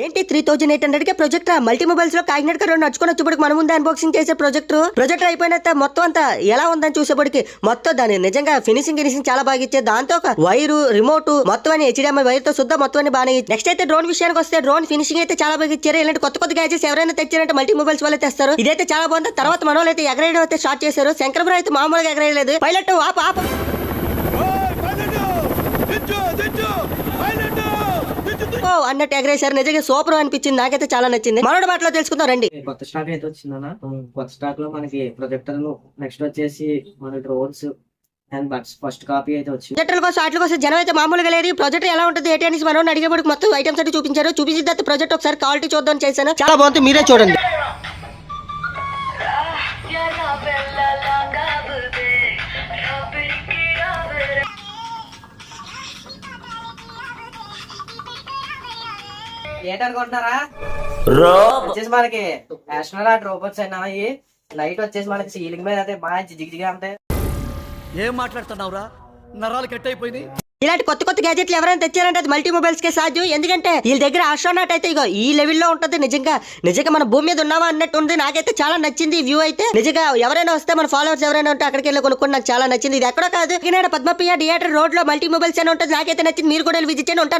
ఏంటి 3800 కే projector multi mobiles లో Kakinada road నడుచుకొని వచ్చేప్పటికి మన ముందు అన్బాక్సింగ్ చేసే ప్రొజెక్టర్ అయిపోయిన మొత్తం అంతా ఎలా ఉందని చూసేప్పటికి మొత్తం దాని నిజంగా ఫినిషింగ్ చాలా బాగా ఇచ్చే దాంతో ఒక వైరు రిమోట్ మొత్తం అని HDMI వైర్ తో శుద్ధ మొత్తం అని బాగా నెక్స్ట్ అయితే డ్రోన్ విషయానికి వస్తే డ్రోన్ ఫినిషింగ్ అయితే చాలా బాగా ఇచ్చారు. ఇలాంటి కొత్త గ్యాజెట్స్ ఎవరైనా తెచ్చారంటే మల్టీ మొబైల్స్ వాళ్ళే తెస్తారు. ఇదైతే చాలా బాగుంది. తర్వాత మన వాళ్ళు అయితే ఎగరేయడం అయితే స్టార్ట్ చేశారు. శంకర్ బ్రో అయితే మామూలుగా ఎగరేయలేదు. పైలట్ ఆప అన్నట్టు ఎగరేశారు. నిజంగా సూపర్ అనిపించింది. నాకైతే చాలా నచ్చింది. మనోడి మాటలో తెలుసుకుందాం రండి. కొత్త స్టాక్ అయితే వచ్చిందన్న. కొత్త స్టాక్ లో మనకి ప్రొజెక్టర్ నెక్స్ట్ వచ్చేసి మన డ్రోన్స్ అండ్ బట్స్ ఫస్ట్ కాపీ అయితే వచ్చింది. ప్రొజెక్టర్ కోసం వాటి కోసం జనం అయితే మామూలుగా లేదు. ప్రొజెక్టర్ ఎలా ఉంటుంది ఏంటి అనేసి మనం అడిగేప్పుడు మొత్తం ఐటమ్స్ అయితే చూపించారు. చూపించిన తర్వాత ప్రొజెక్ట్ ఒకసారి క్వాలిటీ చూద్దాం చేశాను. చాలా బాగుంది. మీరే చూడండి. ఏంటనుకుంటున్నారా? వచ్చేసి మనకి ఆస్ట్రోనాట్ రోబోట్స్ అయినా లైట్ వచ్చేసి మనకి సీలింగ్ మీద అయితే బాగా జిగిజిగా ఉంటాయి. ఏం మాట్లాడుతున్నావురా? నరాలు కట్ అయిపోయింది. ఇలాంటి కొత్త గ్యాజెట్లు ఎవరైనా తెచ్చారంటే అది మల్టీ మొబైల్స్ కే సాధ్యం. ఎందుకంటే వీళ్ళ దగ్గర ఆస్ట్రోనాట్ అయితే ఇగో ఈ లెవెల్లో ఉంటుంది. నిజంగా మన భూమి మీద ఉన్నావా అన్నట్టు ఉంది. నాకైతే చాలా నచ్చింది వ్యూ అయితే. నిజంగా ఎవరైనా వస్తే మన ఫాలోవర్స్ ఎవరైనా ఉంటే అక్కడికి వెళ్ళి కొనుక్కొని నాకు చాలా నచ్చింది. ఇది ఎక్కడో కాదు, పద్మప్రియ థియేటర్ రోడ్ లో మల్టీ మొబైల్స్ అని ఉంటుంది. నాకైతే నచ్చింది. మీరు కూడా విజిట్ చేయండి. ఉంటాను.